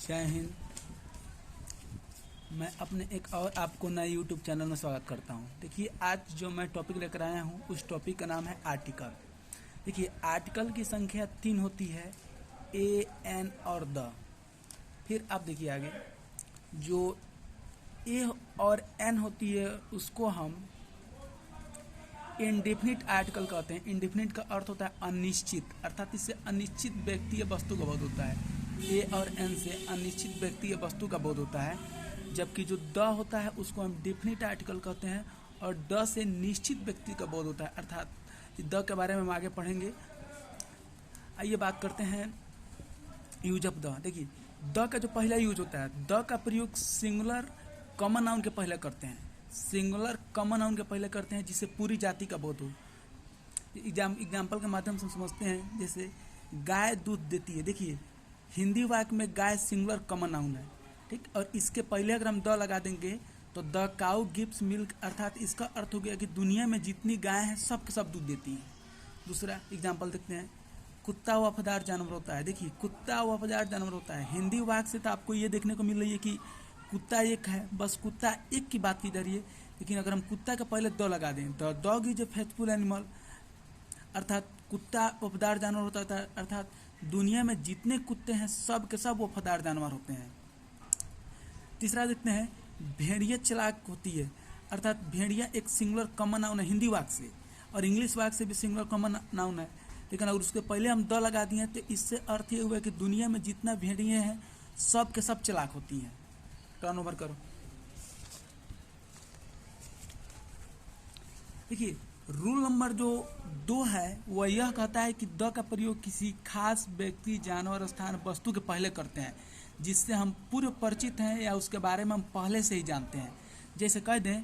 जय हिंद। मैं अपने एक और आपको नए यूट्यूब चैनल में स्वागत करता हूं। देखिए, आज जो मैं टॉपिक लेकर आया हूं उस टॉपिक का नाम है आर्टिकल। देखिए, आर्टिकल की संख्या 3 होती है, ए, एन और द। फिर आप देखिए आगे, जो ए और एन होती है उसको हम इंडेफिनिट आर्टिकल कहते हैं। इंडेफिनिट का अर्थ होता है अनिश्चित, अर्थात इससे अनिश्चित व्यक्ति या वस्तु का बोध होता है। ए और एन से अनिश्चित व्यक्ति या वस्तु का बोध होता है। जबकि जो द होता है उसको हम डेफिनिट आर्टिकल कहते हैं और द से निश्चित व्यक्ति का बोध होता है। अर्थात द के बारे में हम आगे पढ़ेंगे। आइए बात करते हैं यूज ऑफ द। देखिए, द का जो पहला यूज होता है, द का प्रयोग सिंगुलर कॉमन नाउन के पहले करते हैं। सिंगुलर कॉमन नाउन के पहले करते हैं जिससे पूरी जाति का बोध हो। एग्जाम्पल के माध्यम से समझते हैं। जैसे गाय दूध देती है। देखिए, हिंदी वाक्य में गाय सिंगुलर कॉमन नाउन है, ठीक। और इसके पहले अगर हम द लगा देंगे तो द काउ गिव्स मिल्क, अर्थात इसका अर्थ हो गया कि दुनिया में जितनी गाय हैं सब के सब दूध देती हैं। दूसरा एग्जाम्पल देखते हैं, कुत्ता वफादार जानवर होता है। देखिए, कुत्ता वफादार जानवर होता है। हिंदी वाक्य से तो आपको ये देखने को मिल रही है कि कुत्ता एक है, बस कुत्ता एक की बात की जा रही है। लेकिन अगर हम कुत्ता के पहले द लगा दें, the dog is a faithful animal, अर्थात कुत्ता वफादार जानवर होता है, अर्थात दुनिया में जितने कुत्ते हैं सब के सब वफादार जानवर होते हैं। तीसरा देखते हैं, भेड़िया चालाक होती है, अर्थात भेड़िया एक सिंगुलर कॉमन नाउन है हिंदी वाक्य से, और इंग्लिश वाक्य से भी सिंगुलर कॉमन नाउन है। लेकिन अगर उसके पहले हम द लगा दिए तो इससे अर्थ ये हुआ कि दुनिया में जितना भेड़िया हैं सब के सब चालाक होती हैं। टर्न ओवर करो। देखिए, रूल नंबर जो 2 है वह यह कहता है कि द का प्रयोग किसी खास व्यक्ति, जानवर, स्थान, वस्तु के पहले करते हैं जिससे हम पूर्व परिचित हैं या उसके बारे में हम पहले से ही जानते हैं। जैसे कह दें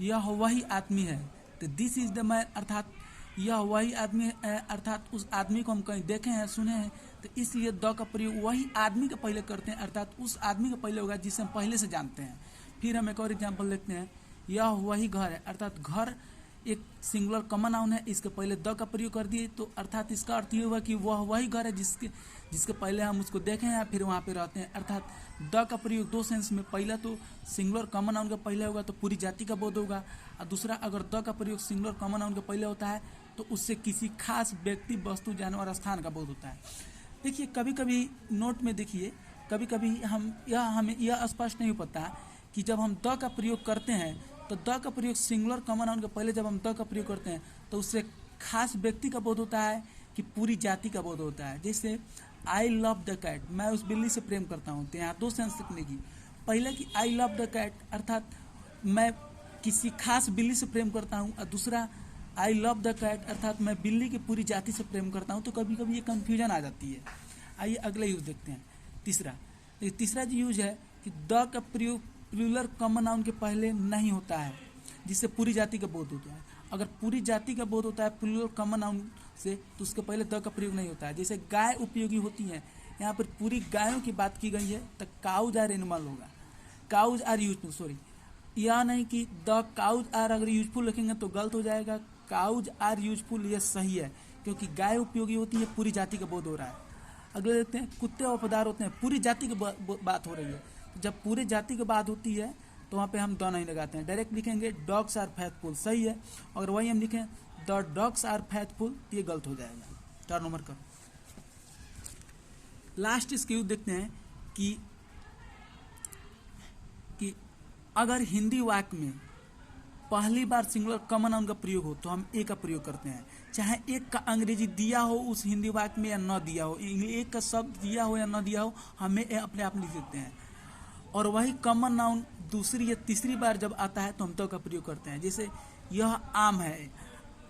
यह वही आदमी है तो दिस इज द मैन, अर्थात यह वही आदमी है, अर्थात उस आदमी को हम कहीं देखे हैं, सुने हैं, तो इसलिए द का प्रयोग वही आदमी के पहले करते हैं, अर्थात उस आदमी के पहले होगा जिसे हम पहले से जानते हैं। फिर हम एक और एग्जाम्पल देखते हैं, यह वही घर है, अर्थात घर एक सिंगुलर कॉमन नाउन है, इसके पहले द का प्रयोग कर दिए तो अर्थात इसका अर्थ ये हुआ कि वह वही घर है जिसके पहले हम उसको देखें या फिर वहाँ पे रहते हैं। अर्थात द का प्रयोग 2 सेंस में, पहला तो सिंगुलर कॉमन नाउन के पहले होगा तो पूरी जाति का बोध होगा, और दूसरा अगर द का प्रयोग सिंगुलर कॉमन नाउन के पहले होता है तो उससे किसी खास व्यक्ति, वस्तु, जानवर, स्थान का बोध होता है। देखिए, कभी कभी नोट में देखिए, कभी कभी हमें यह स्पष्ट नहीं पता कि जब हम द का प्रयोग करते हैं तो द का प्रयोग सिंगुलर कॉमन नाउन के पहले जब हम द का प्रयोग करते हैं तो उससे खास व्यक्ति का बोध होता है कि पूरी जाति का बोध होता है। जैसे आई लव द कैट, मैं उस बिल्ली से प्रेम करता हूँ, तो यहाँ 2 सेंस सीखने की। पहले कि आई लव द कैट, अर्थात मैं किसी खास बिल्ली से प्रेम करता हूँ, और दूसरा आई लव द कैट, अर्थात मैं बिल्ली की पूरी जाति से प्रेम करता हूँ। तो कभी कभी ये कन्फ्यूजन आ जाती है। आइए अगला यूज देखते हैं, तीसरा जो यूज है कि द का प्रयोग प्लूरल कॉमन नाउन के पहले नहीं होता है जिससे पूरी जाति का बोध होता है। अगर पूरी जाति का बोध होता है प्लूरल कॉमन नाउन से तो उसके पहले द का प्रयोग नहीं होता है। जैसे गाय उपयोगी होती हैं, यहाँ पर पूरी गायों की बात की गई है तो काउज आर एनिमल होगा, काउज आर यूजफुल, सॉरी, यह नहीं कि द काउज आर अगर यूजफुल लिखेंगे तो गलत हो जाएगा। काउज आर यूजफुल यह सही है क्योंकि गाय उपयोगी होती है, पूरी जाति का बोध हो रहा है। अगले देखते हैं, कुत्ते वफादार होते हैं, पूरी जाति की बात हो रही है। जब पूरी जाति की बात होती है तो वहाँ पे हम द नहीं लगाते हैं, डायरेक्ट लिखेंगे डॉग्स आर फेथफुल, सही है। अगर वही हम लिखें द डॉग्स आर फेथफुल तो ये गलत हो जाएगा। टर्न ओवर करो। लास्ट इसके यूज देखते हैं कि अगर हिंदी वाक्य में पहली बार सिंगुलर कॉमन नाउन का प्रयोग हो तो हम ए का प्रयोग करते हैं, चाहे एक का अंग्रेजी दिया हो उस हिंदी वाक्य में या न दिया हो, एक का शब्द दिया हो या न दिया हो, हमें अपने आप लिख देते हैं। और वही कॉमन नाउन दूसरी या तीसरी बार जब आता है तो हम द का प्रयोग करते हैं। जैसे यह आम है,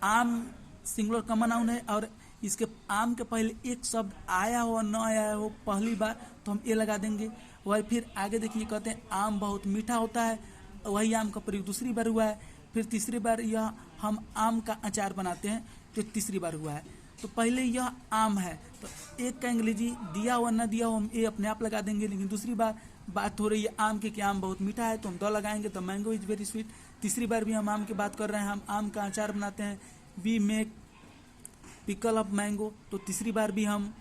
आम सिंगुलर कॉमन नाउन है और इसके आम के पहले एक शब्द आया हो न आया हो पहली बार तो हम ए लगा देंगे। वही फिर आगे देखिए, कहते हैं आम बहुत मीठा होता है, वही आम का प्रयोग दूसरी बार हुआ है। फिर तीसरी बार यह हम आम का अचार बनाते हैं तो तीसरी बार हुआ है। तो पहले यह आम है तो एक का अंग्रेजी दिया हुआ न दिया हो हम ए अपने आप लगा देंगे। लेकिन दूसरी बार बात हो रही है आम की कि आम बहुत मीठा है तो हम द लगाएंगे, तो मैंगो इज वेरी स्वीट। तीसरी बार भी हम आम की बात कर रहे हैं, हम आम का अचार बनाते हैं, we make pickle of mango, तो तीसरी बार भी हम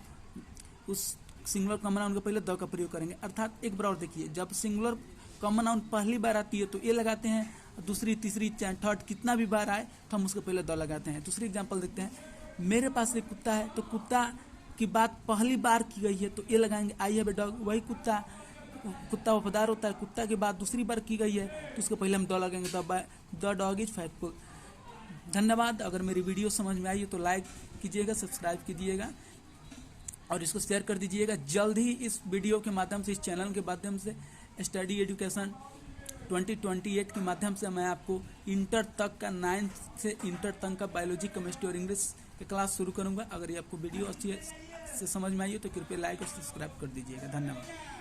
उस सिंगुलर कॉमन नाउन के पहले द का प्रयोग करेंगे। अर्थात एक बार और देखिए, जब सिंगुलर कॉमन नाउन पहली बार आती है तो ए लगाते हैं, दूसरी तीसरी थर्ड कितना भी बार आए तो हम उसके पहले द लगाते हैं। दूसरी एग्जाम्पल देखते हैं, मेरे पास एक कुत्ता है, तो कुत्ता की बात पहली बार की गई है तो ए लगाएंगे। आई हैव ए डॉग, वही कुत्ता वफादार होता है, कुत्ता की बात दूसरी बार की गई है तो उसके पहले हम द लगाएंगे, द डॉग इज फेथफुल। धन्यवाद। अगर मेरी वीडियो समझ में आई है तो लाइक कीजिएगा, सब्सक्राइब कीजिएगा और इसको शेयर कर दीजिएगा। जल्द ही इस वीडियो के माध्यम से, इस चैनल के माध्यम से स्टडी एजुकेशन 2028 के माध्यम से मैं आपको इंटर तक का 9th से इंटर तक का बायोलॉजी, केमिस्ट्री और इंग्लिश की क्लास शुरू करूंगा। अगर ये आपको वीडियो अच्छी से समझ में आई है तो कृपया लाइक और सब्सक्राइब कर दीजिएगा। धन्यवाद।